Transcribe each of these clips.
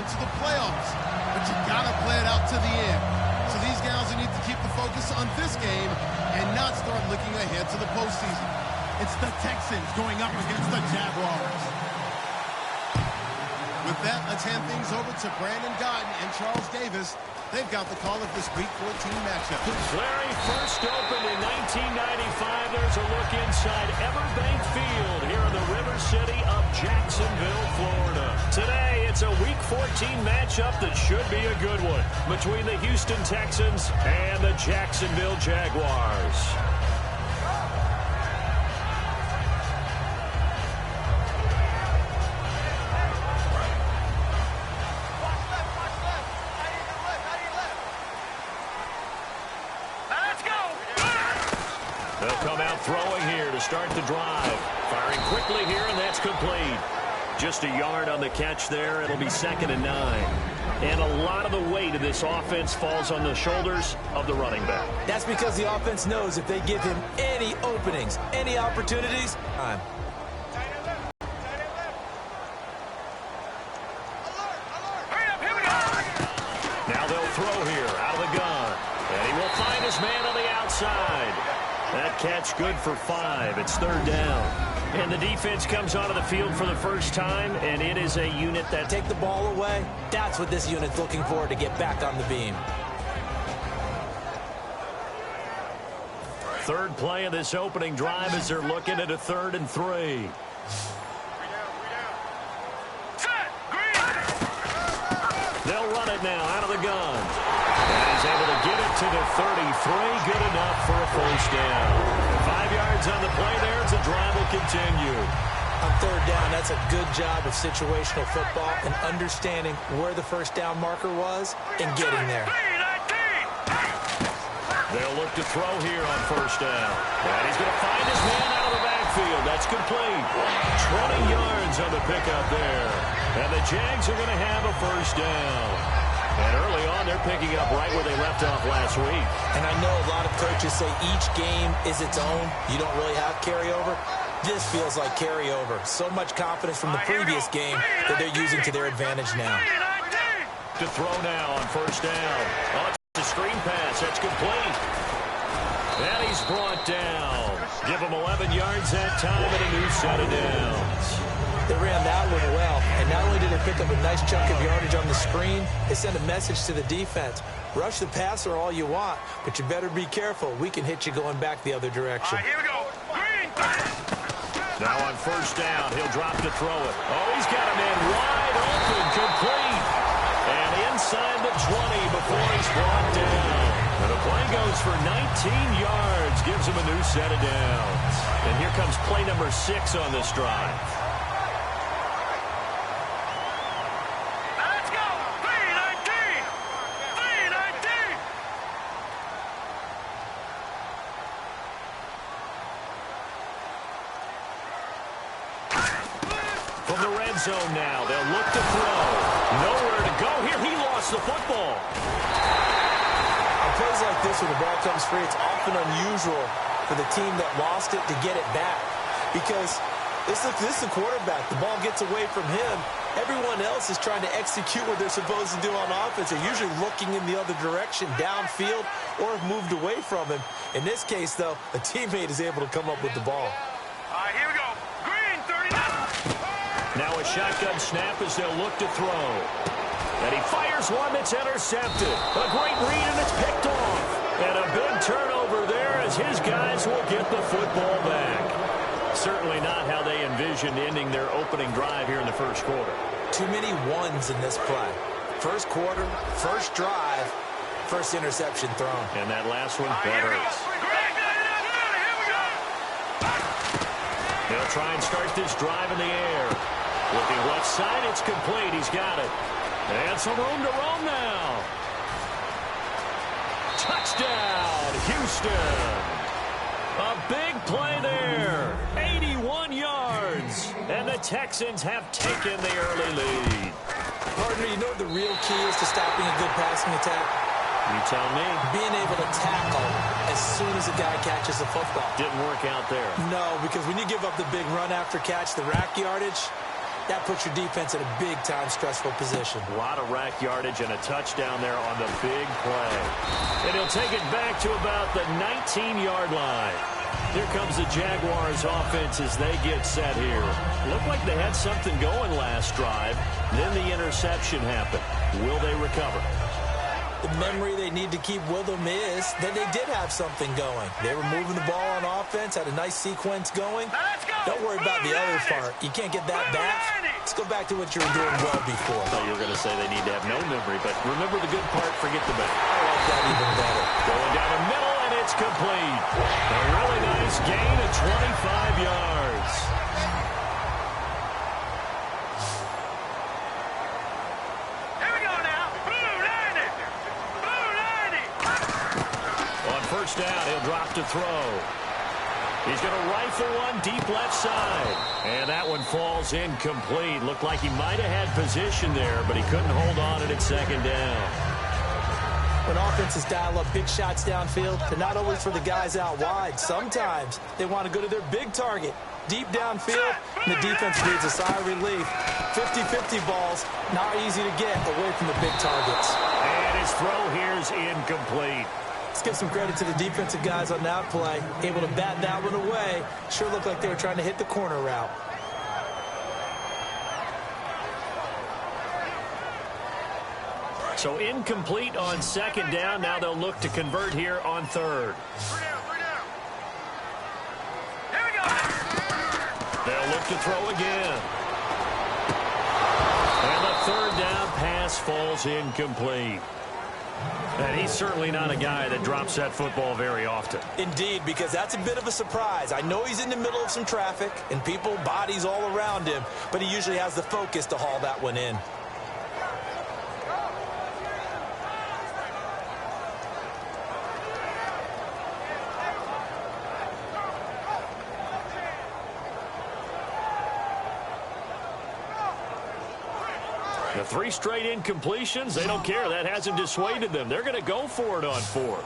into the playoffs. But you got to play it out to the end. So these guys need to keep the focus on this game and not start looking ahead to the postseason. It's the Texans going up against the Jaguars. With that, let's hand things over to Brandon Godden and Charles Davis. They've got the call of this Week 14 matchup. Very first opened in 1995. There's a look inside Everbank Field here in the River City of Jacksonville, Florida. Today, it's a Week 14 matchup that should be a good one between the Houston Texans and the Jacksonville Jaguars. They'll come out throwing here to start the drive. Firing quickly here, and that's complete. Just a yard on the catch there. It'll be 2nd and 9. And a lot of the weight of this offense falls on the shoulders of the running back. That's because the offense knows if they give him any openings, any opportunities, time. Now they'll throw here out of the gun. And he will find his man on the outside. That catch good for 5. It's 3rd down. And the defense comes onto the field for the first time, and it is a unit that... Take the ball away. That's what this unit's looking for to get back on the beam. Third play of this opening drive as they're looking at a 3rd and 3. They'll run it now out of the gun. And he's able to get it to the 33. Good enough for a first down. 5 yards on the play there as the drive will continue. On 3rd down, that's a good job of situational football and understanding where the first down marker was and getting there. They'll look to throw here on 1st down. And he's going to find his man out of the backfield. That's complete. 20 yards on the pickup there. And the Jags are going to have a first down. And early on, they're picking up right where they left off last week. And I know a lot of coaches say each game is its own. You don't really have carryover. This feels like carryover. So much confidence from the previous game that they're using to their advantage now. To throw now on 1st down. Oh, it's a screen pass. That's complete. And he's brought down. Give him 11 yards that time and a new set of downs. They ran that one well, and not only did they pick up a nice chunk of yardage on the screen, they sent a message to the defense. Rush the passer all you want, but you better be careful. We can hit you going back the other direction. Here we go. Green. Now on 1st down, he'll drop to throw it. Oh, he's got a man wide open, complete. And inside the 20 before he's brought down. And the play goes for 19 yards, gives him a new set of downs. And here comes play number 6 on this drive. From the red zone now, they'll look to throw. Nowhere to go here. He lost the football. On plays like this, when the ball comes free, it's often unusual for the team that lost it to get it back. Because this is the quarterback. The ball gets away from him. Everyone else is trying to execute what they're supposed to do on offense. They're usually looking in the other direction, downfield, or have moved away from him. In this case, though, a teammate is able to come up with the ball. Here we go. Green, 39. Now a shotgun snap as they'll look to throw. And he fires one that's intercepted. A great read, and it's picked off. And a big turnover there as his guys will get the football back. Certainly not how they envisioned ending their opening drive here in the first quarter. Too many ones in this play. First quarter, first drive, first interception thrown. And that last one, that hurts. They'll try and start this drive in the air. Looking left side, it's complete. He's got it. And some room to roam now. Touchdown, Houston. A big play there. 81 yards. And the Texans have taken the early lead. Partner, you know what the real key is to stopping a good passing attack? You tell me. Being able to tackle as soon as a guy catches the football. Didn't work out there. No, because when you give up the big run after catch, the rack yardage, That puts your defense in a big-time stressful position. A lot of rack yardage and a touchdown there on the big play. And he'll take it back to about the 19-yard line. Here comes the Jaguars offense as they get set here. Looked like they had something going last drive. Then the interception happened. Will they recover? The memory they need to keep with them is that they did have something going. They were moving the ball on offense, had a nice sequence going. Don't worry about the other part. You can't get that back. Let's go back to what you were doing well before. I thought you were going to say they need to have no memory, but remember the good part, forget the bad. I like that even better. Going down the middle, and it's complete. A really nice gain of 25 yards. Here we go now. Blue 90. Blue 90. On first down, he'll drop to throw. He's going to rifle one deep left side. And that one falls incomplete. Looked like he might have had position there, but he couldn't hold on at second down. When offenses dial up big shots downfield, they're not always for the guys out wide. Sometimes they want to go to their big target. Deep downfield, and the defense breathes a sigh of relief. 50-50 balls, not easy to get away from the big targets. And his throw here is incomplete. Let's give some credit to the defensive guys on that play. Able to bat that one away. Sure looked like they were trying to hit the corner route. So incomplete on second down. Now they'll look to convert here on third. Here we go. They'll look to throw again. And the third down pass falls incomplete. And he's certainly not a guy that drops that football very often. Indeed, because that's a bit of a surprise. I know he's in the middle of some traffic and people, bodies all around him, but he usually has the focus to haul that one in. The 3 straight incompletions, they don't care. That hasn't dissuaded them. They're going to go for it on fourth.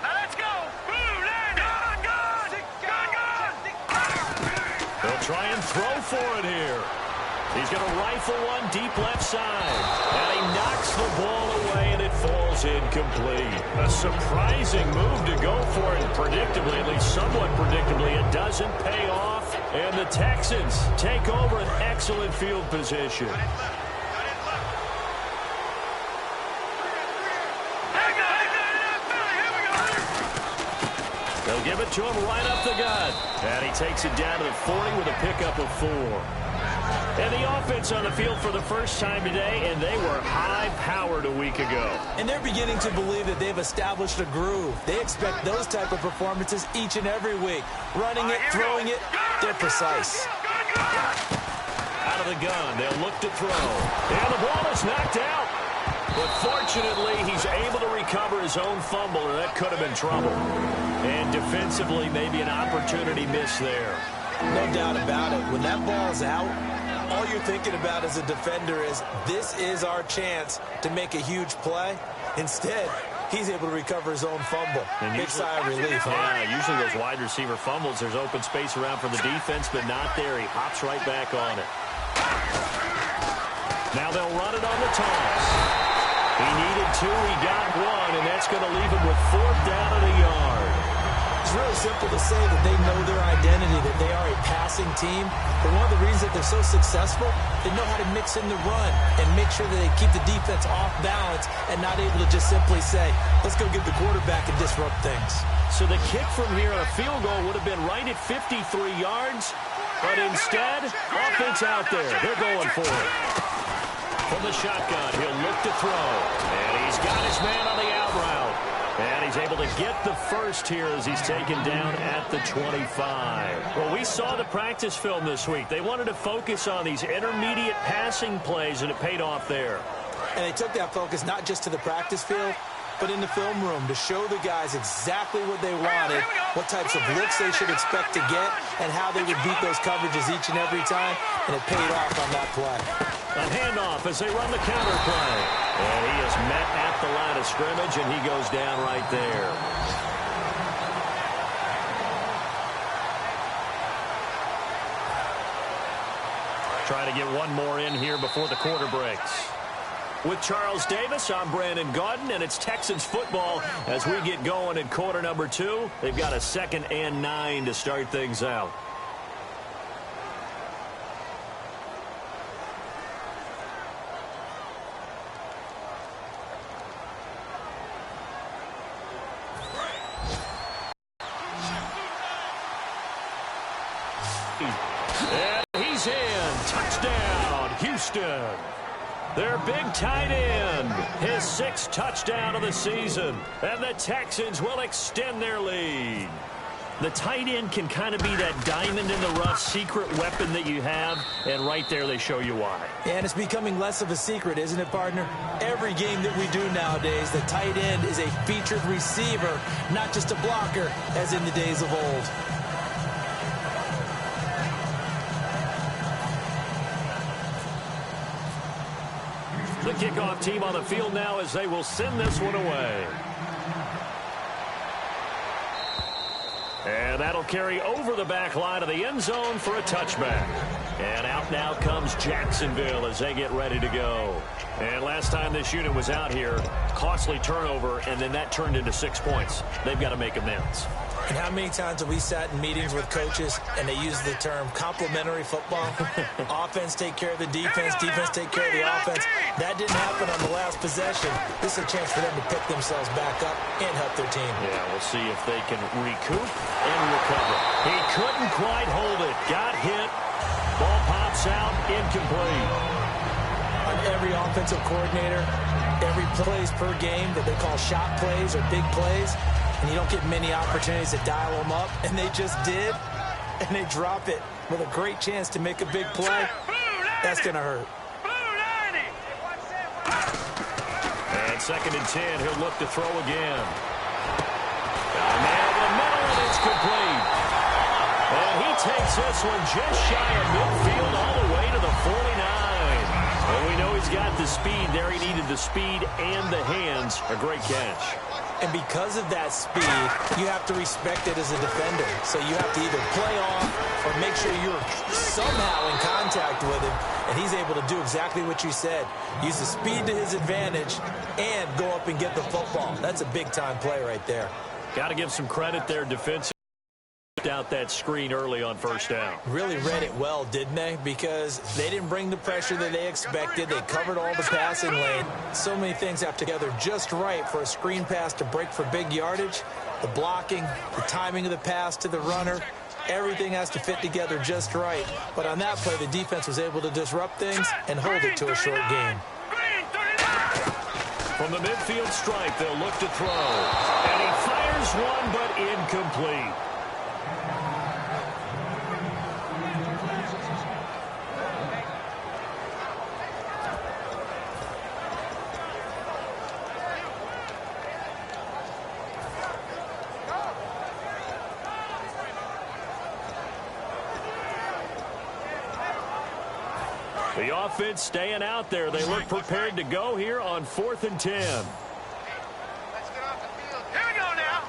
Now let's go. Blue 90. Gun. They'll try and throw for it here. He's going to rifle one deep left side. And he knocks the ball away, and it falls incomplete. A surprising move to go for it. Predictably, at least somewhat predictably, it doesn't pay off. And the Texans take over an excellent field position. They'll give it to him right up the gut. And he takes it down to the 40 with a pickup of 4. And the offense on the field for the first time today, and they were high-powered a week ago. And they're beginning to believe that they've established a groove. They expect those type of performances each and every week. Running it, throwing it, they're precise. Out of the gun, they'll look to throw. And the ball is knocked out. But fortunately, he's able to recover his own fumble, or that could have been trouble. And defensively, maybe an opportunity missed there. No doubt about it. When that ball's out, all you're thinking about as a defender is, this is our chance to make a huge play. Instead, he's able to recover his own fumble. Big sigh of relief. Yeah, usually those wide receiver fumbles, there's open space around for the defense, but not there. He hops right back on it. Now they'll run it on the toss. He needed 2, he got 1, and that's going to leave him with 4th down at a yard. It's really simple to say that they know their identity, that they are a passing team. But one of the reasons that they're so successful, they know how to mix in the run and make sure that they keep the defense off balance and not able to just simply say, let's go get the quarterback and disrupt things. So the kick from here on a field goal would have been right at 53 yards, but instead, offense out there. They're going for it. From the shotgun, he'll look to throw. And he's got his man on the out route. And he's able to get the first here as he's taken down at the 25. Well, we saw the practice film this week. They wanted to focus on these intermediate passing plays, and it paid off there. And they took that focus not just to the practice field, but in the film room to show the guys exactly what they wanted, what types of looks they should expect to get, and how they would beat those coverages each and every time, and it paid off on that play. A handoff as they run the counter play. And he is met at the line of scrimmage, and he goes down right there. Trying to get one more in here before the quarter breaks. With Charles Davis, I'm Brandon Gaudin, and it's Texans football as we get going in quarter number 2. They've got a 2nd and 9 to start things out. And he's in. Touchdown, Houston. Their big tight end, his 6th touchdown of the season, and the Texans will extend their lead. The tight end can kind of be that diamond in the rough secret weapon that you have, and right there they show you why. And it's becoming less of a secret, isn't it, partner? Every game that we do nowadays, the tight end is a featured receiver, not just a blocker, as in the days of old. The kickoff team on the field now as they will send this one away. And that'll carry over the back line of the end zone for a touchback. And out now comes Jacksonville as they get ready to go. And last time this unit was out here, costly turnover, and then that turned into 6 points. They've got to make amends. And how many times have we sat in meetings with coaches and they use the term complementary football? Offense take care of the defense, defense take care of the offense. That didn't happen on the last possession. This is a chance for them to pick themselves back up and help their team. Yeah, we'll see if they can recoup and recover. He couldn't quite hold it. Got hit. Ball pops out, incomplete. On every offensive coordinator, every plays per game that they call shot plays or big plays, and you don't get many opportunities to dial them up, and they just did, and they drop it with a great chance to make a big play. That's going to hurt. And 2nd and 10, he'll look to throw again. Got a man over the middle, and it's complete. And he takes this one just shy of midfield all the way to the 49. Well, we know he's got the speed there. He needed the speed and the hands. A great catch. And because of that speed, you have to respect it as a defender. So you have to either play off or make sure you're somehow in contact with him. And he's able to do exactly what you said. Use the speed to his advantage and go up and get the football. That's a big-time play right there. Got to give some credit there defensively. Out that screen early on 1st down. Really read it well, didn't they? Because they didn't bring the pressure that they expected. They covered all the passing lane. So many things have together just right for a screen pass to break for big yardage. The blocking, the timing of the pass to the runner, everything has to fit together just right. But on that play, the defense was able to disrupt things and hold it to a short game. From the midfield stripe, they'll look to throw. And he fires one, but incomplete. The offense staying out there. They look prepared to go here on 4th and 10. Let's get off the field. Here we go now.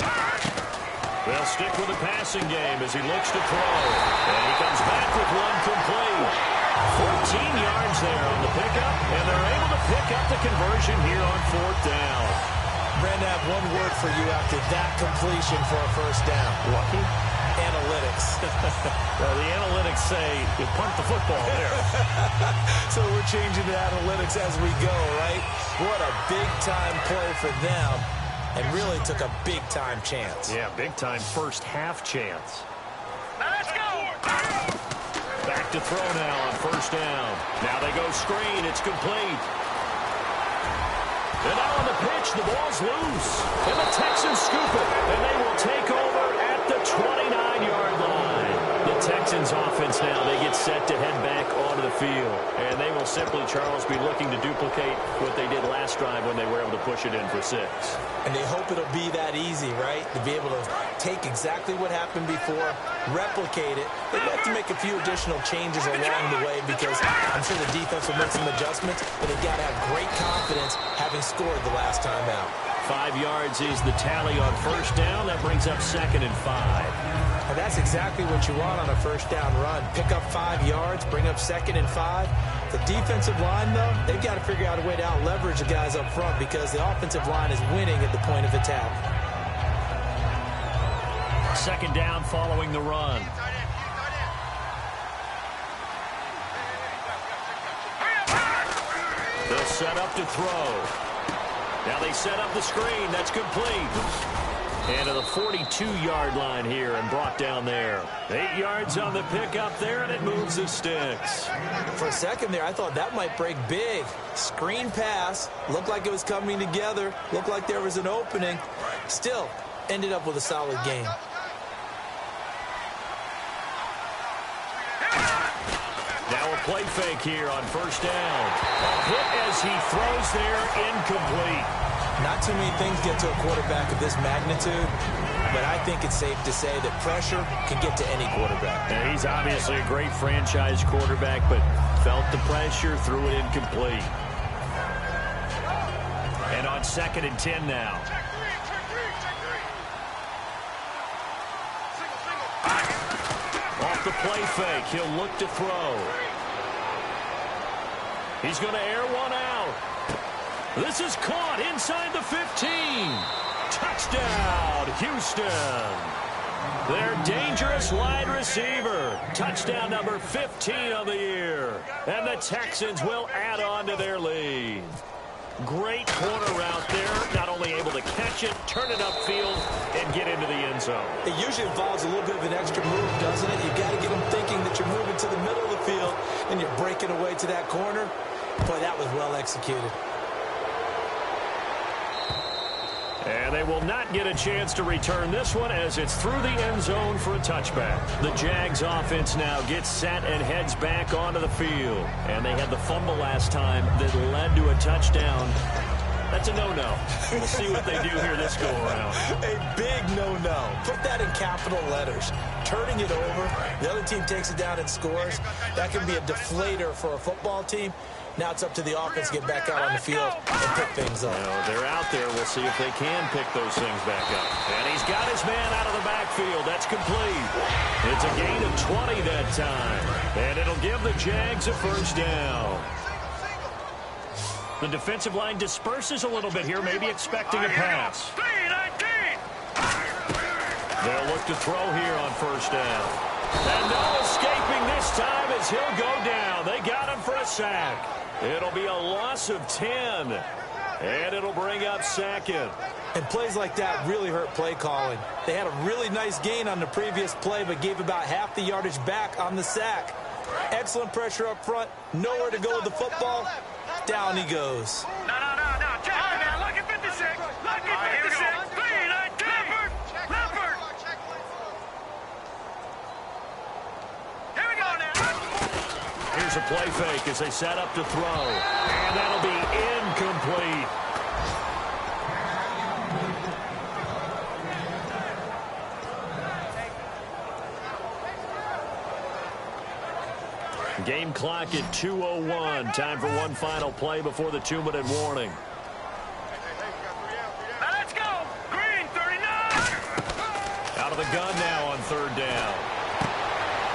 They'll stick with the passing game as he looks to throw. And he comes back with one complete. 14 yards there on the pickup, and they're able to pick up the conversion here on 4th down. Brandon, I have one word for you after that completion for a 1st down. Lucky? Analytics. Well, the analytics say you punt the football there. So we're changing to analytics as we go, right? What a big-time play for them, and really took a big-time chance. Yeah, big-time first half chance. Now let's go. Back to throw now on 1st down. Now they go screen. It's complete. And now on the pitch, the ball's loose. And the Texans scoop it. And they will take over at the 29-yard line. The Texans offense now, they get set to head back onto the field. And they will simply, Charles, be looking to duplicate what they did last drive when they were able to push it in for 6. And they hope it'll be that easy, right? To be able to take exactly what happened before, replicate it. They'd have to make a few additional changes along the way because I'm sure the defense will make some adjustments, but they've got to have great confidence having scored the last time out. 5 yards is the tally on first down. That brings up 2nd and 5. And that's exactly what you want on a first down run. Pick up 5 yards, bring up 2nd and 5. The defensive line, though, they've got to figure out a way to out-leverage the guys up front because the offensive line is winning at the point of attack. 2nd down following the run. They'll set up to throw. Now they set up the screen. That's complete. And to the 42-yard line here and brought down there. 8 yards on the pickup there, and it moves the sticks. For a second there, I thought that might break big. Screen pass. Looked like it was coming together. Looked like there was an opening. Still, ended up with a solid game. Now a play fake here on first down. A hit as he throws there, incomplete. Not too many things get to a quarterback of this magnitude, but I think it's safe to say that pressure can get to any quarterback. And he's obviously a great franchise quarterback, but felt the pressure, threw it incomplete. And on 2nd and 10 now. Off the play fake, he'll look to throw. He's going to air one out. This is caught inside the 15. Touchdown, Houston. Their dangerous wide receiver. Touchdown number 15 of the year. And the Texans will add on to their lead. Great corner route there. Not only able to catch it, turn it upfield, and get into the end zone. It usually involves a little bit of an extra move, doesn't it? You've got to get them thinking that you're moving to the middle of the field and you're breaking away to that corner. Boy, that was well executed. And they will not get a chance to return this one as it's through the end zone for a touchback. The Jags offense now gets set and heads back onto the field. And they had the fumble last time that led to a touchdown. That's a no-no. We'll see what they do here this go-around. A big no-no. Put that in capital letters. Turning it over, the other team takes it down and scores. That can be a deflator for a football team. Now it's up to the offense to get back out on the field and pick things up. Well, they're out there. We'll see if they can pick those things back up. And he's got his man out of the backfield. That's complete. It's a gain of 20 that time. And it'll give the Jags a first down. The defensive line disperses a little bit here, maybe expecting a pass. They'll look to throw here on first down. And no escaping this time as he'll go down. They got him for a sack. It'll be a loss of 10. And it'll bring up 2nd. And plays like that really hurt play calling. They had a really nice gain on the previous play, but gave about half the yardage back on the sack. Excellent pressure up front. Nowhere to go with the football. Down he goes. No. Check it now. Look at 56. Look at 56. Leopard. Here we go now. Here's a play fake as they set up to throw. And that'll be incomplete. Game clock at 2:01. Time for one final play before the 2-minute warning. Now let's go. Green, 39. Out of the gun now on 3rd down.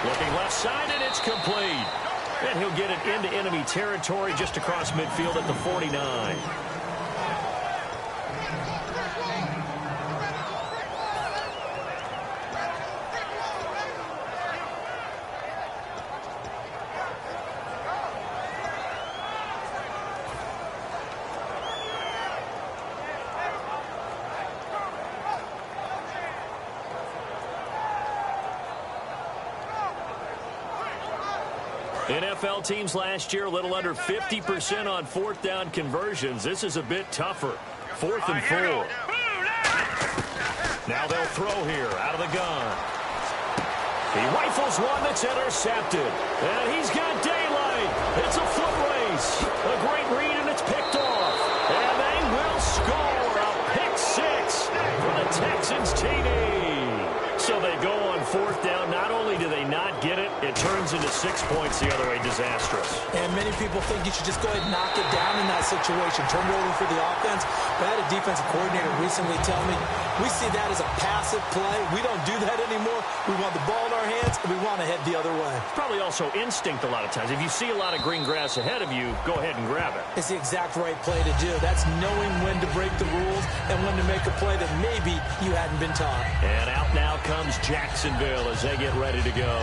Looking left side, and it's complete. And he'll get it into enemy territory just across midfield at the 49. NFL teams last year a little under 50% on 4th down conversions. This is a bit tougher. 4th and 4. Now they'll throw here out of the gun. He rifles one that's intercepted. And he's got daylight. It's a foot race. A great read, and it's picked off. And they will score a pick 6 for the Texans TD. So they go on 4th down. Not only do they not get it, it turns into 6 6 points the other way, disastrous. And many people think you should just go ahead and knock it down in that situation, turn it over for the offense. But I had a defensive coordinator recently tell me, we see that as a passive play. We don't do that anymore. We want the ball in our hands, and we want to head the other way. Probably also instinct a lot of times. If you see a lot of green grass ahead of you, go ahead and grab it. It's the exact right play to do. That's knowing when to break the rules and when to make a play that maybe you hadn't been taught. And out now comes Jacksonville as they get ready to go.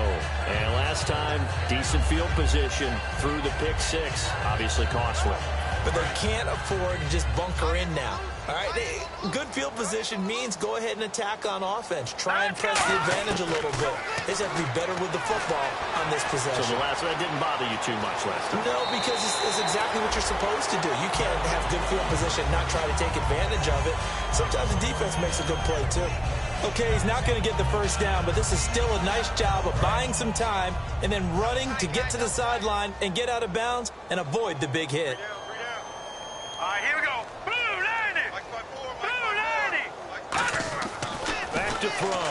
And last time, decent field position through the pick six. Obviously costly. But they can't afford to just bunker in now. All right, good field position means go ahead and attack on offense. Try and press the advantage a little bit. They just have to be better with the football on this possession. So the last one didn't bother you too much last time? No, because it's exactly what you're supposed to do. You can't have good field position and not try to take advantage of it. Sometimes the defense makes a good play, too. Okay, he's not going to get the first down, but this is still a nice job of buying some time and then running to get to the sideline and get out of bounds and avoid the big hit. All right, here we go. Blue 90. Blue 90. Back to throw.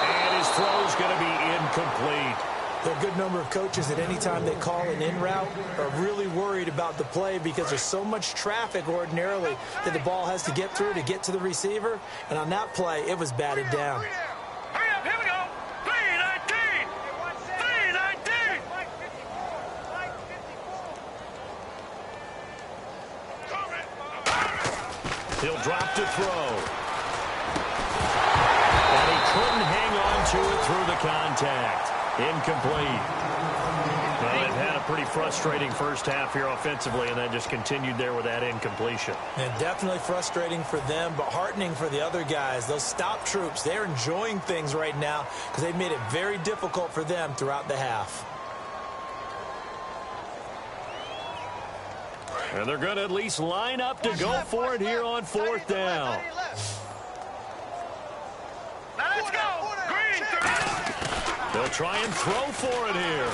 And his throw's going to be incomplete. There are a good number of coaches that any time they call an in route are really worried about the play because there's so much traffic ordinarily that the ball has to get through to get to the receiver. And on that play, it was batted down. Hurry up, here we go. 319. 319. He'll drop to throw. And he couldn't hang on to it through the contact. Incomplete. Well, they've had a pretty frustrating first half here offensively, and then just continued there with that incompletion. And definitely frustrating for them, but heartening for the other guys. Those stop troops, they're enjoying things right now because they've made it very difficult for them throughout the half. And they're going to at least line up to go for it here on fourth down. Now let's go. Green 3. They'll try and throw for it here.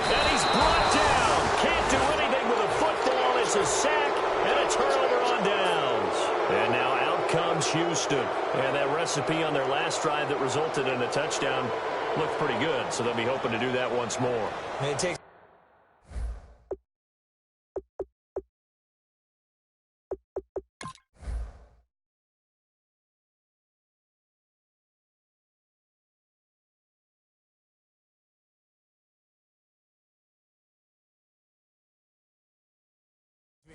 And he's brought down. Can't do anything with a football. It's a sack and a turnover on downs. And now out comes Houston. And that recipe on their last drive that resulted in a touchdown looked pretty good. So they'll be hoping to do that once more. And it takes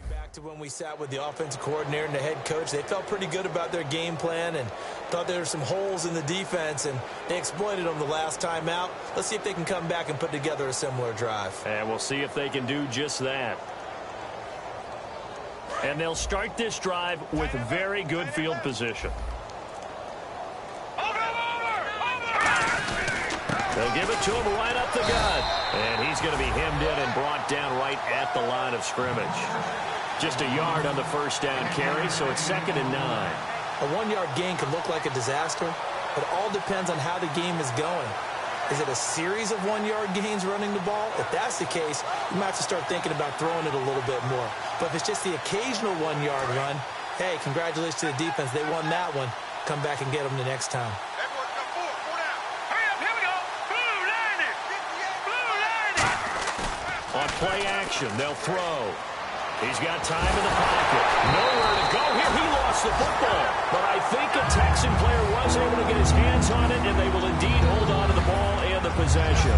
back to when we sat with the offensive coordinator and the head coach. They felt pretty good about their game plan and thought there were some holes in the defense, and they exploited them the last time out. Let's see if they can come back and put together a similar drive. And we'll see if they can do just that. And they'll start this drive with very good field position. They'll give it to him right up the gut. And he's going to be hemmed in and brought down right at the line of scrimmage. Just a yard on the first down carry, so it's 2nd and 9. A 1-yard gain could look like a disaster. It all depends on how the game is going. Is it a series of 1-yard gains running the ball? If that's the case, you might have to start thinking about throwing it a little bit more. But if it's just the occasional 1-yard run, hey, congratulations to the defense. They won that one. Come back and get them the next time. On play action, they'll throw. He's got time in the pocket. Nowhere to go here. He lost the football. But I think a Texan player was able to get his hands on it, and they will indeed hold on to the ball and the possession.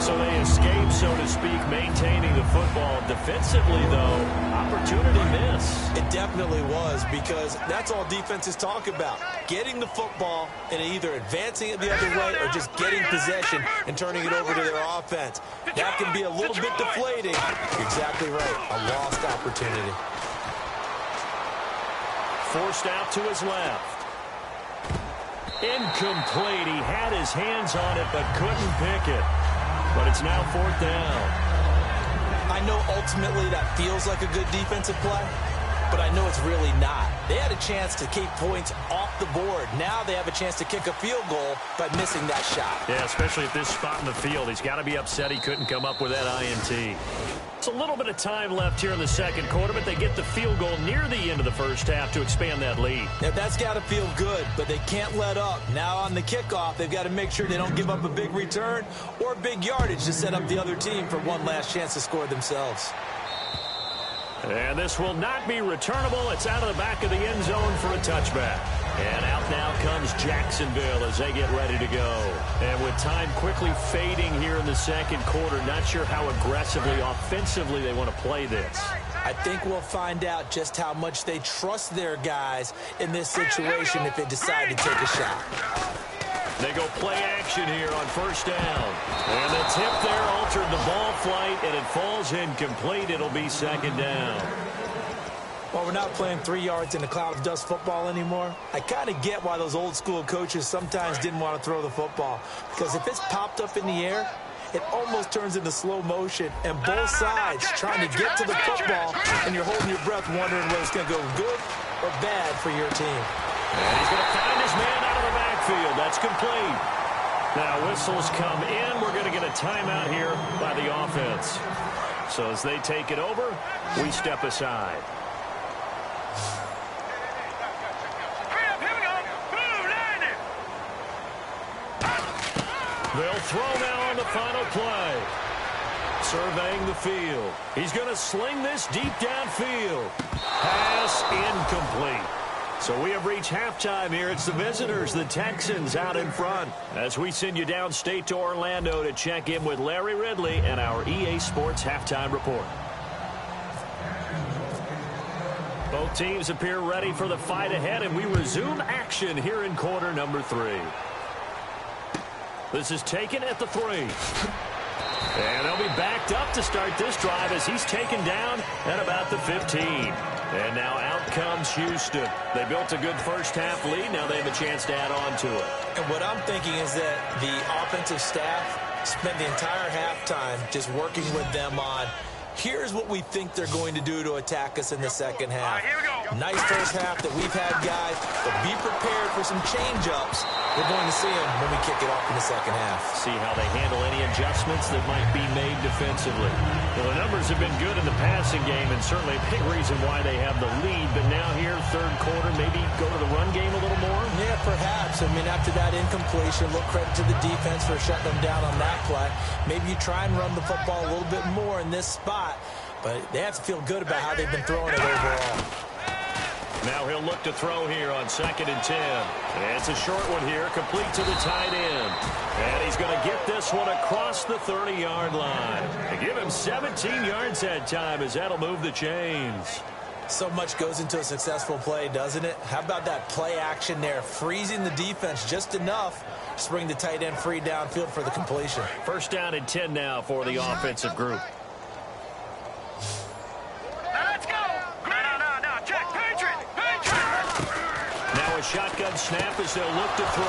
So they escape, so to speak, maintaining the football. Defensively, though, opportunity miss. It definitely was, because that's all defenses talk about. Getting the football and either advancing it the other way or just getting possession and turning it over to their offense. That can be a little bit deflating. You're exactly right. A lost opportunity. Forced out to his left. Incomplete. He had his hands on it but couldn't pick it. But it's now 4th down. I know ultimately that feels like a good defensive play, but I know it's really not. They had a chance to keep points off the board. Now they have a chance to kick a field goal by missing that shot. Yeah, especially at this spot in the field. He's got to be upset he couldn't come up with that INT. It's a little bit of time left here in the second quarter, but they get the field goal near the end of the first half to expand that lead. Yeah, that's got to feel good, but they can't let up. Now on the kickoff, they've got to make sure they don't give up a big return or big yardage to set up the other team for one last chance to score themselves. And this will not be returnable. It's out of the back of the end zone for a touchback. And out now comes Jacksonville as they get ready to go. And with time quickly fading here in the second quarter, not sure how aggressively, offensively they want to play this. I think we'll find out just how much they trust their guys in this situation if they decide to take a shot. They go play action here on first down. And the tip there altered the ball flight, and it falls incomplete. It'll be second down. Well, we're not playing 3 yards in a cloud of dust football anymore. I kind of get why those old school coaches sometimes didn't want to throw the football. Because if it's popped up in the air, it almost turns into slow motion. And both sides trying to get to the football, and you're holding your breath wondering whether it's going to go good or bad for your team. And he's going to find his man out of the backfield. That's complete. Now whistles come in. We're going to get a timeout here by the offense. So as they take it over, we step aside. They'll throw now on the final play. Surveying the field. He's going to sling this deep downfield. Pass incomplete. So we have reached halftime here. It's the visitors, the Texans, out in front. As we send you downstate to Orlando to check in with Larry Ridley and our EA Sports Halftime Report. Both teams appear ready for the fight ahead, and we resume action here in quarter number 3. This is taken at the 3. And they'll be backed up to start this drive as he's taken down at about the 15. And now out comes Houston. They built a good first-half lead. Now they have a chance to add on to it. And what I'm thinking is that the offensive staff spent the entire halftime just working with them on, here's what we think they're going to do to attack us in the second half. Here we go. Nice first half that we've had, guys, but be prepared for some change-ups. We're going to see them when we kick it off in the second half. See how they handle any adjustments that might be made defensively. Well, the numbers have been good in the passing game, and certainly a big reason why they have the lead. But now here, third quarter, maybe go to the run game a little more? Yeah, perhaps. I mean, after that incompletion, look credit to the defense for shutting them down on that play. Maybe you try and run the football a little bit more in this spot, but they have to feel good about how they've been throwing it overall. Now he'll look to throw here on 2nd and 10. And it's a short one here, complete to the tight end. And he's going to get this one across the 30-yard line. They give him 17 yards that time as that'll move the chains. So much goes into a successful play, doesn't it? How about that play action there, freezing the defense just enough to bring the tight end free downfield for the completion. First down and 10 now for the offensive group. Let's go. No. Check. Patriot. Now a shotgun snap as they'll look to throw.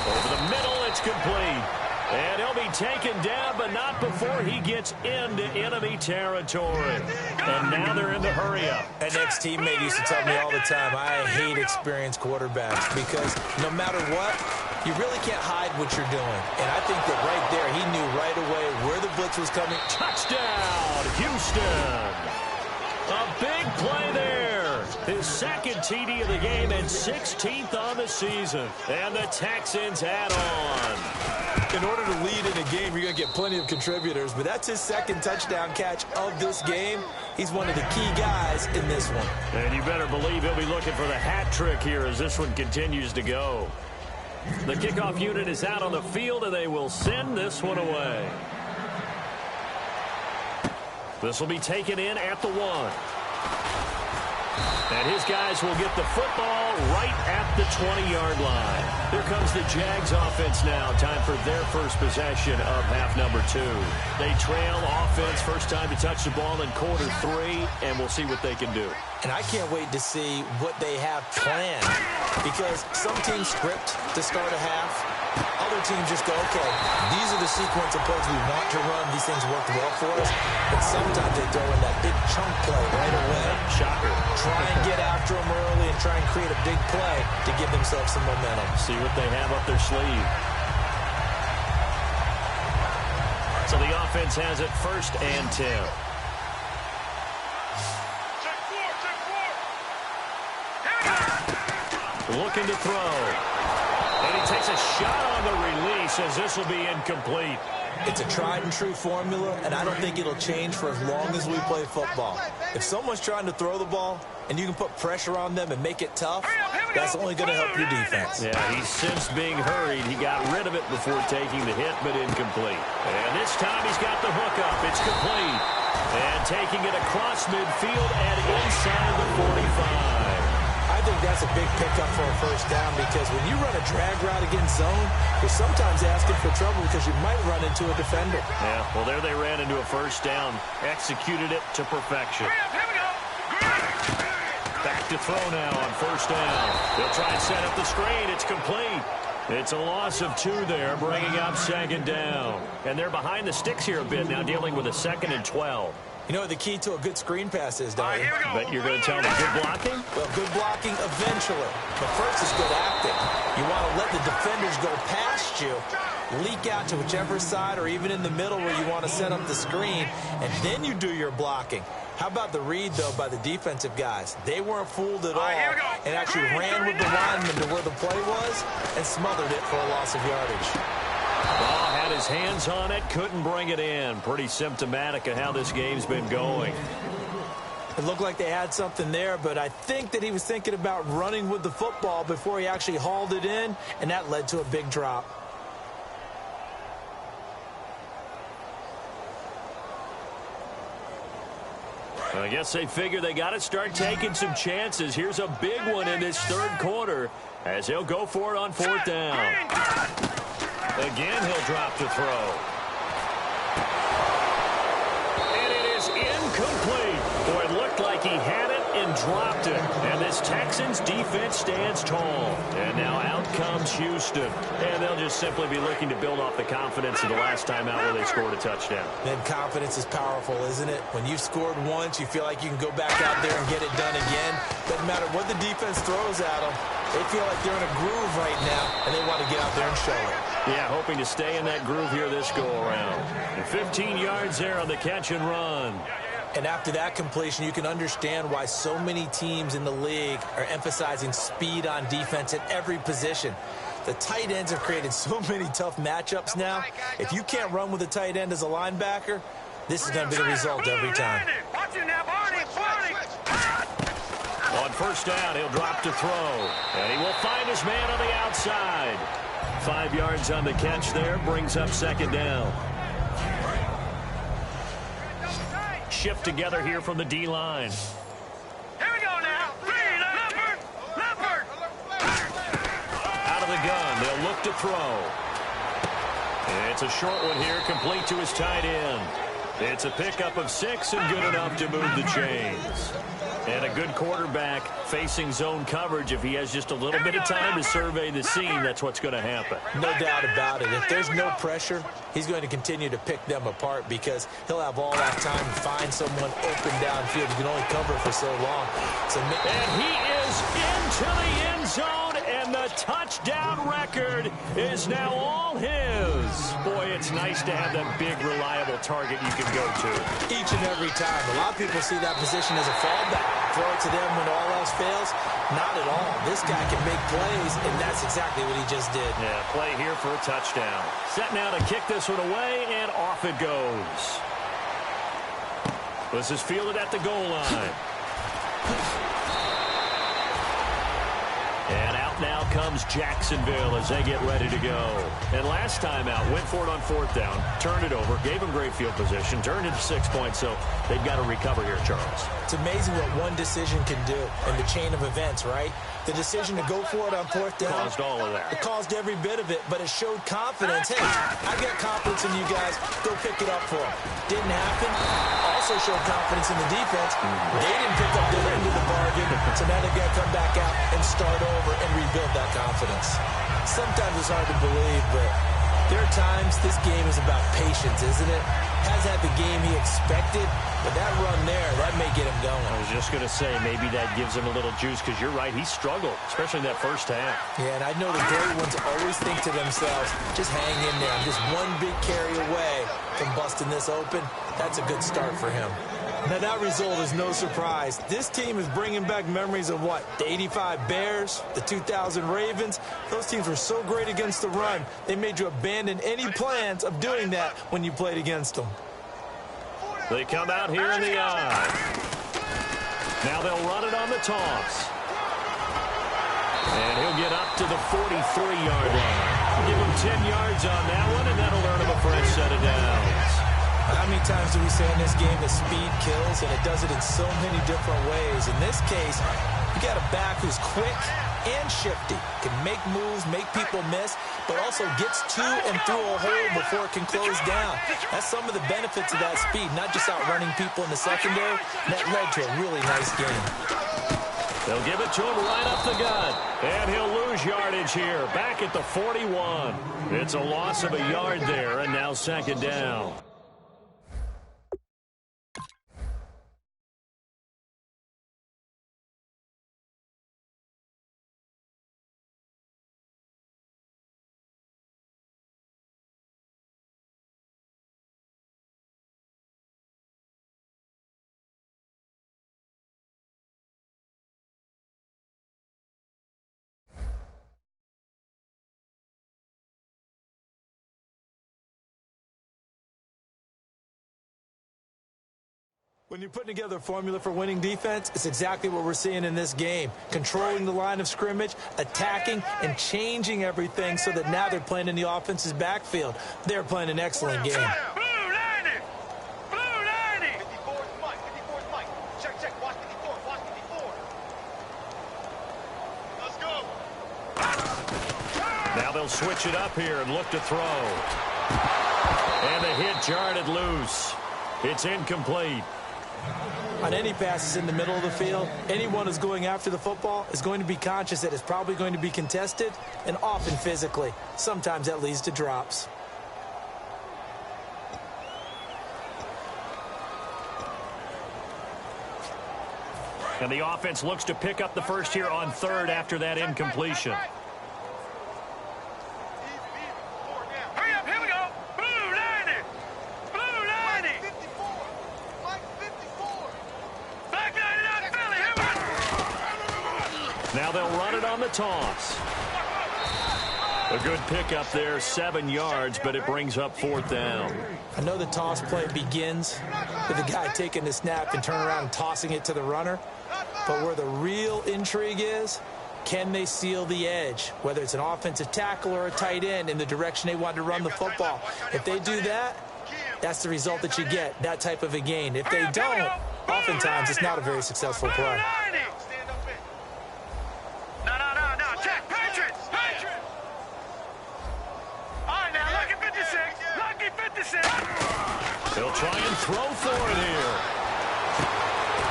Over the middle, it's complete. And he'll be taken down, but not before he gets into enemy territory. And now they're in the hurry-up. An ex-teammate used to tell me all the time, I hate experienced quarterbacks because no matter what, you really can't hide what you're doing. And I think that right there, he knew right away where the blitz was coming. Touchdown, Houston. A big play there. His second TD of the game and 16th on the season. And the Texans add on. In order to lead in a game, you're going to get plenty of contributors, but that's his second touchdown catch of this game. He's one of the key guys in this one. And you better believe he'll be looking for the hat trick here as this one continues to go. The kickoff unit is out on the field, and they will send this one away. This will be taken in at the 1. And his guys will get the football right at the 20-yard line. Here comes the Jags offense now. Time for their first possession of half number 2. They trail offense, first time to touch the ball in quarter 3, and we'll see what they can do. And I can't wait to see what they have planned, because some teams script to start a half, Other teams just go, okay, these are the sequence of plays we want to run. These things worked well for us. But sometimes they throw in that big chunk play right away. Shocker. Try and get after them early and try and create a big play to give themselves some momentum. See what they have up their sleeve. So the offense has it 1st and 10. Looking to throw. And he takes a shot on the release as this will be incomplete. It's a tried-and-true formula, and I don't think it'll change for as long as we play football. If someone's trying to throw the ball and you can put pressure on them and make it tough, that's only going to help your defense. Yeah, he's since being hurried. He got rid of it before taking the hit, but incomplete. And this time he's got the hook up. It's complete. And taking it across midfield and inside the 45. I think that's a big pickup for a 1st down because when you run a drag route against zone, you're sometimes asking for trouble because you might run into a defender. Yeah, well, there they ran into a 1st down. Executed it to perfection. Back to throw now on 1st down. They'll try and set up the screen. It's complete. It's a loss of 2 there, bringing up 2nd down. And they're behind the sticks here a bit now, dealing with a 2nd and 12. You know what the key to a good screen pass is, don't you? But you're going to tell me good blocking? Well, good blocking eventually. But first is good acting. You want to let the defenders go past you, leak out to whichever side or even in the middle where you want to set up the screen, and then you do your blocking. How about the read, though, by the defensive guys? They weren't fooled at all and actually ran with the lineman to where the play was and smothered it for a loss of yardage. Ball had his hands on it, couldn't bring it in. Pretty symptomatic of how this game's been going. It looked like they had something there, but I think that he was thinking about running with the football before he actually hauled it in, and that led to a big drop. I guess they figure they got to start taking some chances. Here's a big one in this 3rd quarter as he'll go for it on 4th down. Again, he'll drop to throw. And it is incomplete. Boy, it looked like he had it and dropped it. And this Texans defense stands tall. And now out comes Houston. And they'll just simply be looking to build off the confidence of the last time out where they scored a touchdown. And confidence is powerful, isn't it? When you've scored once, you feel like you can go back out there and get it done again. Doesn't matter what the defense throws at them. They feel like they're in a groove right now, and they want to get out there and show it. Yeah, hoping to stay in that groove here this go-around. 15 yards there on the catch and run. And after that completion, you can understand why so many teams in the league are emphasizing speed on defense at every position. The tight ends have created so many tough matchups now. If you can't run with a tight end as a linebacker, this is going to be the result every time. On 1st down, he'll drop to throw. And he will find his man on the outside. 5 yards on the catch there, brings up 2nd down. Shift together here from the D-line. Here we go now. Leopard. Out of the gun, they'll look to throw. And it's a short one here, complete to his tight end. It's a pickup of 6 and good enough to move the chains. And a good quarterback facing zone coverage. If he has just a little bit of time to survey the scene, that's what's going to happen. No doubt about it. If there's no pressure, he's going to continue to pick them apart because he'll have all that time to find someone open downfield. He can only cover for so long. And he is into the end zone, and the touchdown record is now all his. Boy, it's nice to have that big, reliable target you can go to. Each and every time. A lot of people see that position as a fallback. Throw it to them when all else fails. Not at all. This guy can make plays, and that's exactly what he just did. Yeah, play here for a touchdown. Set now to kick this one away, and off it goes. This is fielded at the goal line. And out now comes Jacksonville as they get ready to go. And last time out, went for it on 4th down, turned it over, gave them great field position, turned it to 6 points, so they've got to recover here, Charles. It's amazing what one decision can do in the chain of events, right? The decision to go for it on 4th down. Caused all of that. It caused every bit of it, but it showed confidence. Hey, I got confidence in you guys. Go pick it up for them. Didn't happen. Also showed confidence in the defense. They didn't pick up their end of the bargain, so now they've got to come back out and start over and rebuild that confidence. Sometimes it's hard to believe, but there are times this game is about patience, isn't it? Has had the game he expected, but that run there, that may get him going. I was just going to say, maybe that gives him a little juice, because you're right, he struggled, especially in that first half. Yeah, and I know the great ones always think to themselves, just hang in there. I'm just one big carry away from busting this open. That's a good start for him. Now, that result is no surprise. This team is bringing back memories of what? The 85 Bears, the 2000 Ravens. Those teams were so great against the run, they made you abandon any plans of doing that when you played against them. They come out here in the eye. Now they'll run it on the toss. And he'll get up to the 43-yard line. Give him 10 yards on that one, and that'll earn him a fresh set of downs. How many times do we say in this game that speed kills, and it does it in so many different ways? In this case, you got a back who's quick and shifty, can make moves, make people miss, but also gets to and through a hole before it can close down. That's some of the benefits of that speed, not just outrunning people in the secondary. That led to a really nice game. They'll give it to him right up the gut, and he'll lose yardage here, back at the 41. It's a loss of a yard there, and now second down. When you're putting together a formula for winning defense, it's exactly what we're seeing in this game. Controlling the line of scrimmage, attacking, and changing everything so that now they're playing in the offense's backfield. They're playing an excellent game. Blue 90! Blue 90! 54 is Mike. 54 is Mike. Check, check. Watch 54. Watch 54. Let's go. Now they'll switch it up here and look to throw. And the hit jarred it loose. It's incomplete. On any passes in the middle of the field, anyone who's going after the football is going to be conscious that it's probably going to be contested, and often physically. Sometimes that leads to drops. And the offense looks to pick up the first here on third after that incompletion. Hurry up, here we go. Blue 90! Blue 90! 54. Mike 54. Back 99 Philly, here we go. Now they'll run it on the toss. A good pickup there, 7 yards, but it brings up fourth down. I know the toss play begins with the guy taking the snap and turning around and tossing it to the runner. But where the real intrigue is, can they seal the edge? Whether it's an offensive tackle or a tight end in the direction they want to run the football. If they do that, that's the result that you get, that type of a gain. If they don't, oftentimes it's not a very successful play. No, check. Patriots! Patriots! All right, now, lucky 56. Lucky 56. They'll try and throw for it here.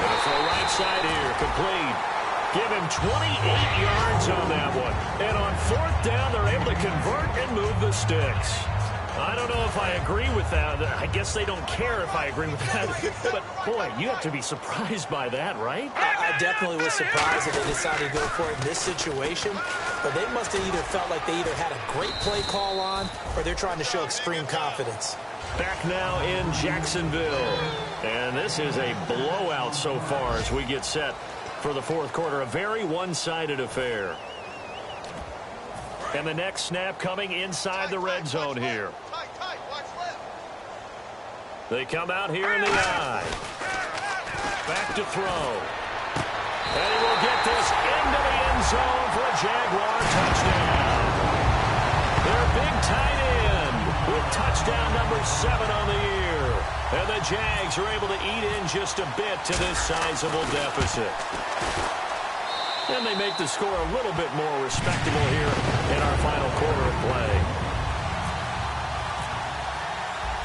Gonna throw right side here, complete. Give him 28 yards on that one. And on fourth down, they're able to convert and move the sticks. I don't know if I agree with that. I guess they don't care if I agree with that. But, boy, you have to be surprised by that, right? I definitely was surprised that they decided to go for it in this situation. But they must have either felt like they either had a great play call on or they're trying to show extreme confidence. Back now in Jacksonville. And this is a blowout so far as we get set for the fourth quarter. A very one-sided affair. And the next snap coming inside the red zone here. They come out here in the eye. Back to throw. And he will get this into the end zone for a Jaguar touchdown. Their big tight end with touchdown number 7 on the year. And the Jags are able to eat in just a bit to this sizable deficit. And they make the score a little bit more respectable here in our final quarter of play.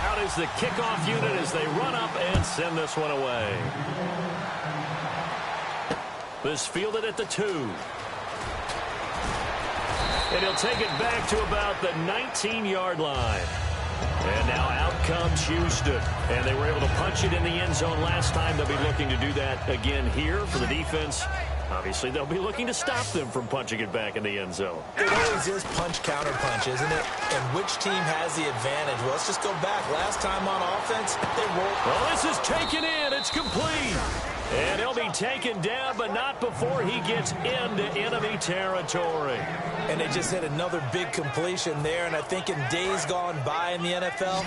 Out is the kickoff unit as they run up and send this one away. This fielded at the 2. And he'll take it back to about the 19-yard line. And now out comes Houston. And they were able to punch it in the end zone last time. They'll be looking to do that again here for the defense. Obviously, they'll be looking to stop them from punching it back in the end zone. It always is punch-counter-punch, isn't it? And which team has the advantage? Well, let's just go back. Last time on offense, they rolled. Well, this is taken in. It's complete. And he'll be taken down, but not before he gets into enemy territory. And they just hit another big completion there. And I think in days gone by in the NFL,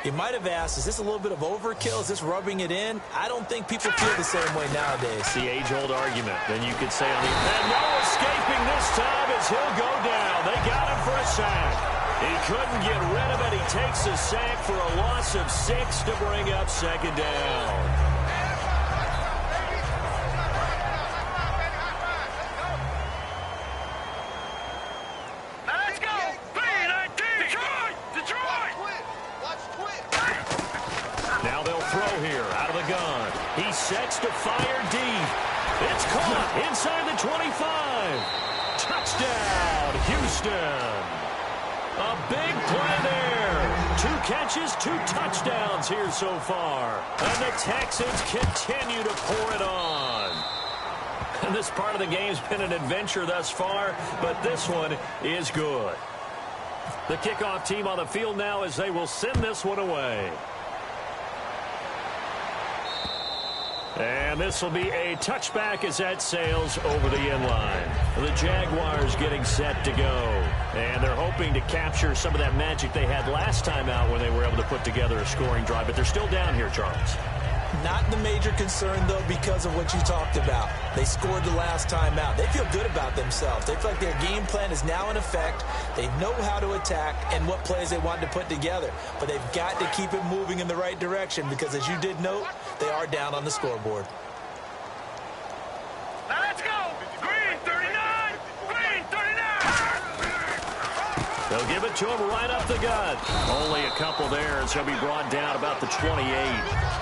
you might have asked, is this a little bit of overkill? Is this rubbing it in? I don't think people feel the same way nowadays. The age-old argument. Then you could say on the and no escaping this time as he'll go down. They got him for a sack. He couldn't get rid of it. He takes a sack for a loss of 6 to bring up second down. Sets to fire deep. It's caught inside the 25. Touchdown, Houston. A big play there. 2 catches, 2 touchdowns here so far. And the Texans continue to pour it on. And this part of the game's been an adventure thus far, but this one is good. The kickoff team on the field now as they will send this one away. And this will be a touchback as that sails over the end line. The Jaguars getting set to go. And they're hoping to capture some of that magic they had last time out when they were able to put together a scoring drive. But they're still down here, Charles. Not the major concern, though, because of what you talked about. They scored the last time out. They feel good about themselves. They feel like their game plan is now in effect. They know how to attack and what plays they want to put together. But they've got to keep it moving in the right direction because, as you did note, they are down on the scoreboard. Now let's go. Green 39. Green 39. They'll give it to him right up the gut. Only a couple there as he'll be brought down about the 28.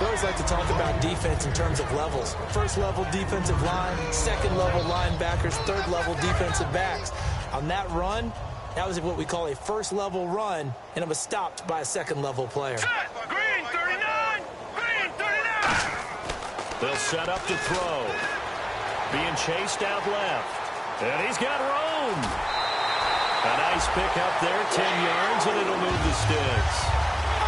We always like to talk about defense in terms of levels. First level defensive line, second level linebackers, third level defensive backs. On that run, that was what we call a first level run, and it was stopped by a second level player. Set. Green 39. Green 39. They'll set up to throw. Being chased out left. And he's got room. A nice pick up there, 10 yards, and it'll move the sticks.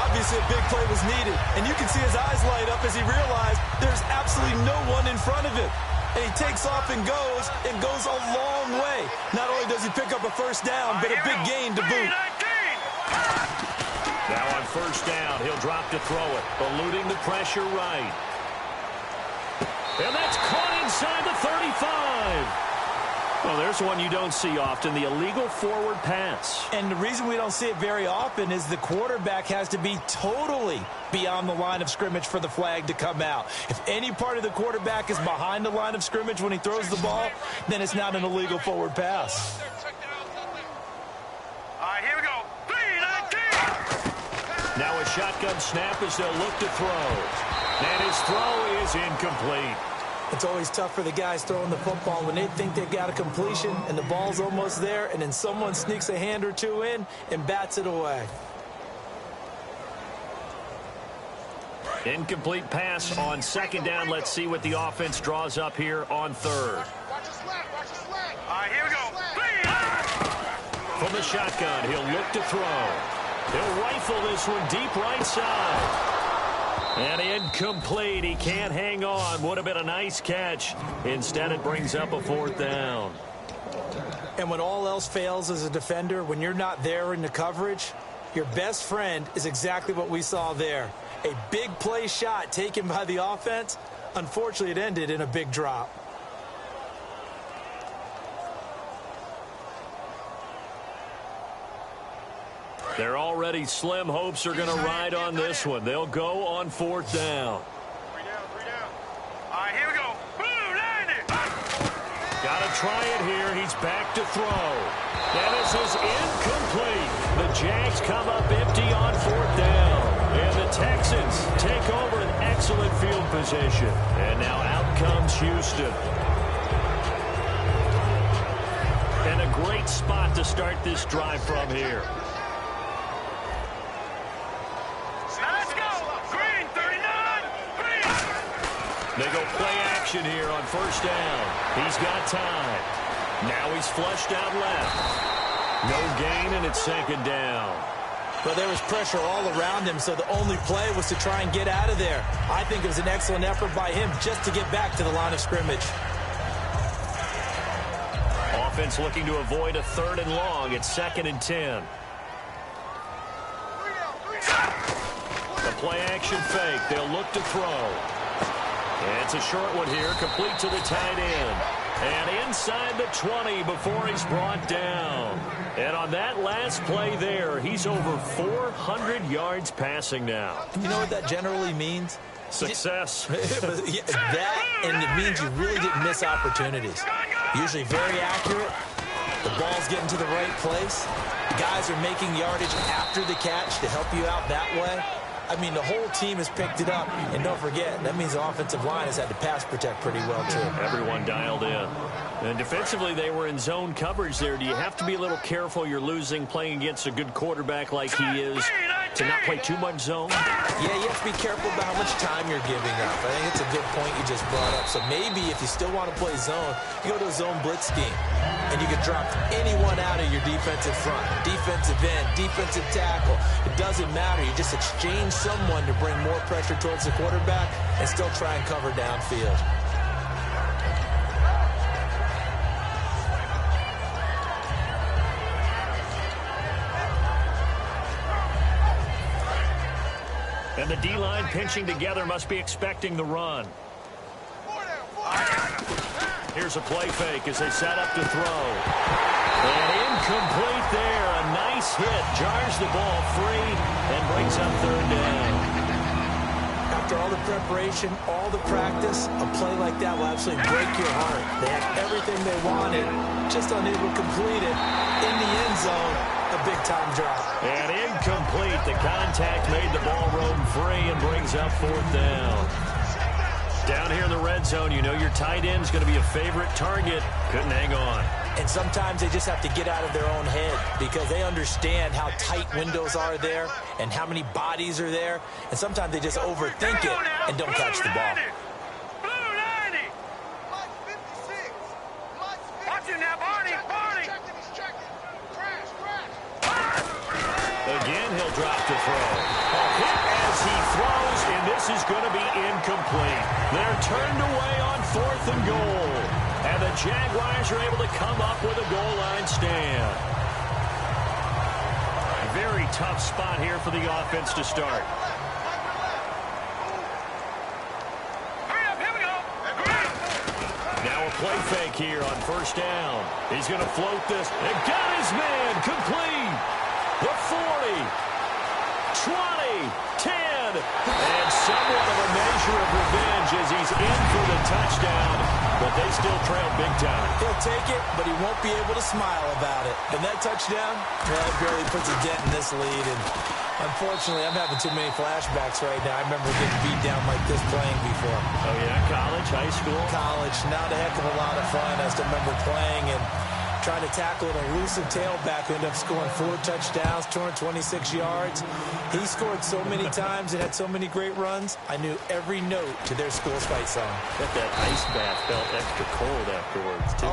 Obviously, a big play was needed, and you can see his eyes light up as he realized there's absolutely no one in front of him. And he takes off and goes a long way. Not only does he pick up a first down, but a big gain to boot. Now on first down, he'll drop to throw it, eluding the pressure right. And that's caught inside the 35. Well, there's one you don't see often, the illegal forward pass. And the reason we don't see it very often is the quarterback has to be totally beyond the line of scrimmage for the flag to come out. If any part of the quarterback is behind the line of scrimmage when he throws the ball, then it's not an illegal forward pass. All right, here we go. 3-19. Now a shotgun snap as they'll look to throw. And his throw is incomplete. It's always tough for the guys throwing the football when they think they've got a completion and the ball's almost there, and then someone sneaks a hand or two in and bats it away. Incomplete pass on second down. Let's see what the offense draws up here on third. All right, here we go. From the shotgun, he'll look to throw. He'll rifle this one deep right side. And incomplete. He can't hang on. Would have been a nice catch. Instead, it brings up a fourth down. And when all else fails as a defender, when you're not there in the coverage, your best friend is exactly what we saw there. A big play shot taken by the offense. Unfortunately, it ended in a big drop. They're already slim hopes are going to ride on this one. They'll go on fourth down. 3 down. All right, here we go. Boom, landed. Got to try it here. He's back to throw. And this is incomplete. The Jags come up empty on fourth down. And the Texans take over an excellent field position. And now out comes Houston. And a great spot to start this drive from here. Let's go. Green, 39. Green. They go play action here on first down. He's got time. Now he's flushed out left. No gain, and it's second down. Well, there was pressure all around him, so the only play was to try and get out of there. I think it was an excellent effort by him just to get back to the line of scrimmage. Offense looking to avoid a 3rd and long. It's 2nd and 10. The play action fake. They'll look to throw. And it's a short one here, complete to the tight end. And inside the 20 before he's brought down. And on that last play there, he's over 400 yards passing now. You know what that generally means? Success. That, and it means you really didn't miss opportunities. Usually very accurate. The ball's getting to the right place. The guys are making yardage after the catch to help you out that way. I mean, the whole team has picked it up. And don't forget, that means the offensive line has had to pass protect pretty well, too. Everyone dialed in. And defensively, they were in zone coverage there. Do you have to be a little careful you're losing playing against a good quarterback like he is to not play too much zone? Yeah, you have to be careful about how much time you're giving up. I think it's a good point you just brought up. So maybe if you still want to play zone, you go to a zone blitz scheme. And you can drop anyone out of your defensive front. Defensive end, defensive tackle. It doesn't matter. You just exchange someone to bring more pressure towards the quarterback and still try and cover downfield. And the D-line pinching together must be expecting the run. Here's a play fake as they set up to throw. And incomplete there. A nice hit. Jars the ball free and brings up 3rd down. After all the preparation, all the practice, a play like that will absolutely break your heart. They had everything they wanted, just unable to complete it. In the end zone, a big-time drop. And incomplete. The contact made the ball roam free and brings up 4th down. Down here in the red zone, you know your tight end's going to be a favorite target. Couldn't hang on. And sometimes they just have to get out of their own head because they understand how tight windows are there and how many bodies are there. And sometimes they just overthink it and don't catch the ball. Blue 90. Watch it now, Barney. Again, he'll drop to throw. A hit as he throws, and this is going to be incomplete. They're turned away on 4th and goal. And the Jaguars are able to come up with a goal line stand. A very tough spot here for the offense to start. Hurry up, here we go. Now a play fake here on first down. He's going to float this. And got his man complete. The 40, 20, 10, and somewhat of a measure of revenge as he's in for the touchdown, but they still trail big time. He'll take it, but he won't be able to smile about it. And that touchdown, well, it barely puts a dent in this lead. And unfortunately, I'm having too many flashbacks right now. I remember getting beat down like this playing before. Oh, yeah? College, high school? College, not a heck of a lot of fun. I still remember playing and trying to tackle an elusive tailback who ended up scoring 4 touchdowns, 226 yards. He scored so many times and had so many great runs, I knew every note to their school's fight song. Bet that ice bath felt extra cold afterwards, too.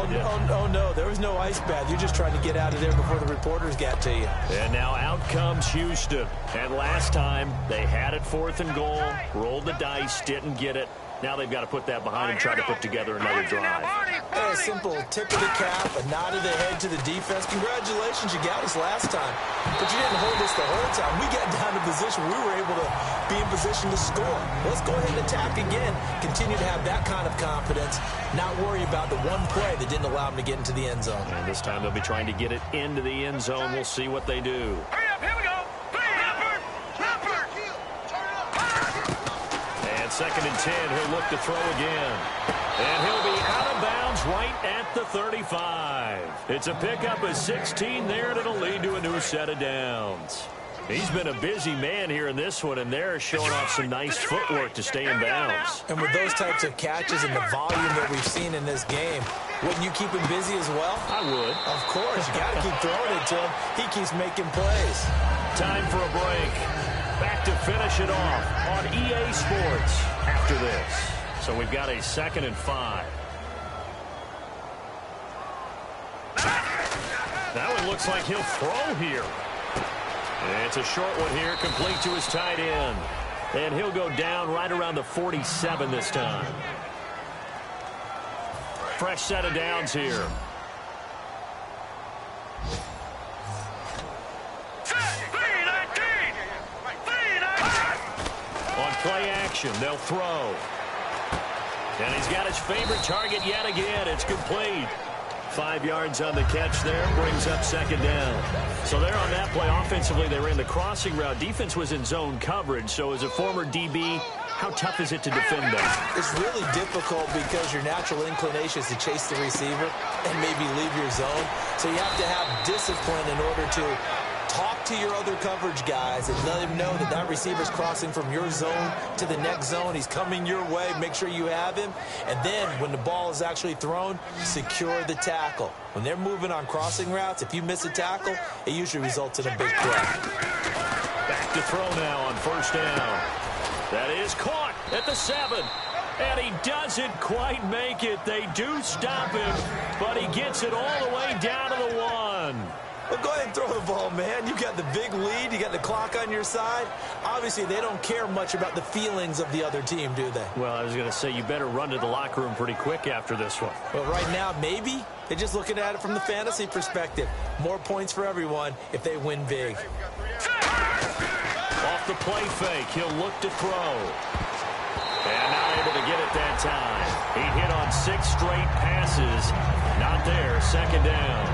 Oh, no, there was no ice bath. You're just trying to get out of there before the reporters got to you. And now out comes Houston. And last time, they had it 4th and goal, rolled the dice, didn't get it. Now they've got to put that behind and try to put together another drive. A simple tip of the cap, a nod of the head to the defense. Congratulations, you got us last time. But you didn't hold us the whole time. We got down to position. We were able to be in position to score. Let's go ahead and attack again. Continue to have that kind of confidence. Not worry about the one play that didn't allow them to get into the end zone. And this time they'll be trying to get it into the end zone. We'll see what they do. Hurry up, here we go. And 2nd and 10, he'll look to throw again. And he'll be out of bounds right at the 35. It's a pickup of 16 there, and it'll lead to a new set of downs. He's been a busy man here in this one, and they're showing off some nice footwork to stay in bounds. And with those types of catches and the volume that we've seen in this game, wouldn't you keep him busy as well? I would. Of course. You got to keep throwing it to him. He keeps making plays. Time for a break. Back to finish it off on EA Sports after this. So we've got a 2nd and 5. That one looks like he'll throw here. It's a short one here, complete to his tight end. And he'll go down right around the 47 this time. Fresh set of downs here. On play action, they'll throw. And he's got his favorite target yet again. It's complete. 5 yards on the catch there, brings up 2nd down. So there on that play, offensively, they ran the crossing route. Defense was in zone coverage, so as a former DB, how tough is it to defend that? It's really difficult because your natural inclination is to chase the receiver and maybe leave your zone. So you have to have discipline in order to talk to your other coverage guys and let him know that that receiver's crossing from your zone to the next zone. He's coming your way. Make sure you have him. And then when the ball is actually thrown, secure the tackle. When they're moving on crossing routes, if you miss a tackle, it usually results in a big play. Back to throw now on 1st down. That is caught at the 7. And he doesn't quite make it. They do stop him, but he gets it all the way down to the 1. Well, go ahead and throw the ball, man. You got the big lead. You got the clock on your side. Obviously, they don't care much about the feelings of the other team, do they? Well, I was going to say you better run to the locker room pretty quick after this one. Well, right now, maybe. They're just looking at it from the fantasy perspective. More points for everyone if they win big. Off the play fake, he'll look to throw. And not able to get it that time. He hit on 6 straight passes. Not there, 2nd down.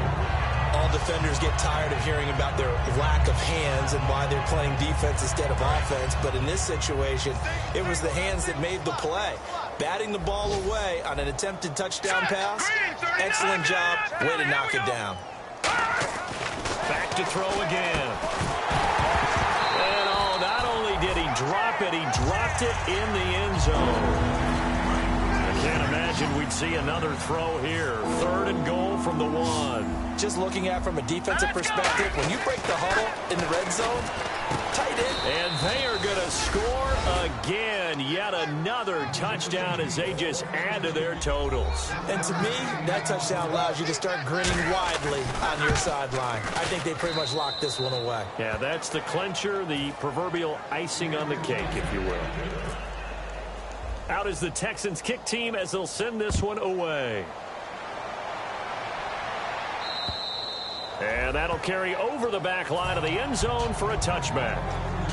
All defenders get tired of hearing about their lack of hands and why they're playing defense instead of offense. But in this situation, it was the hands that made the play. Batting the ball away on an attempted touchdown pass. Excellent job. Way to knock it down. Back to throw again. And not only did he drop it, he dropped it in the end zone. I can't imagine we'd see another throw here. 3rd and goal from the 1. Just looking at it from a defensive perspective, when you break the huddle in the red zone, tight end. And they are going to score again. Yet another touchdown as they just add to their totals. And to me, that touchdown allows you to start grinning widely on your sideline. I think they pretty much locked this one away. Yeah, that's the clincher, the proverbial icing on the cake, if you will. Out is the Texans kick team as they'll send this one away. And that'll carry over the back line of the end zone for a touchback.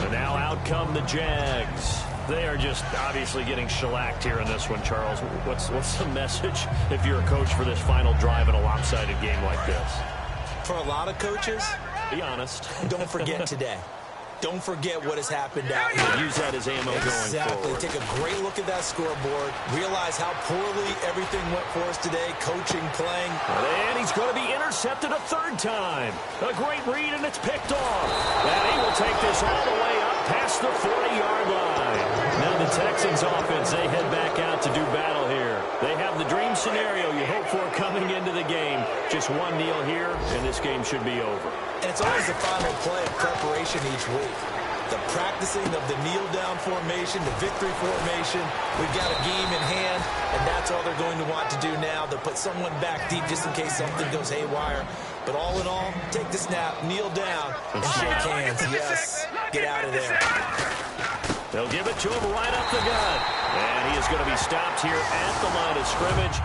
And now out come the Jags. They are just obviously getting shellacked here in this one, Charles. What's the message if you're a coach for this final drive in a lopsided game like this? For a lot of coaches, be honest. Don't forget today. Don't forget what has happened out here. Use that as ammo going Exactly. forward. Take a great look at that scoreboard. Realize how poorly everything went for us today. Coaching, playing. And he's going to be intercepted a 3rd time. A great read, and it's picked off. And he will take this all the way up past the 40-yard line. Now the Texans offense, they head back out to do battle here. They have the dream scenario you hope for coming into the game. Just one kneel here, and this game should be over. And it's always the final play of preparation each week. The practicing of the kneel-down formation, the victory formation. We've got a game in hand, and that's all they're going to want to do now. They'll put someone back deep just in case something goes haywire. But all in all, take the snap, kneel down, and shake hands. Yes, get out of there. They'll give it to him right up the gut. And he is going to be stopped here at the line of scrimmage.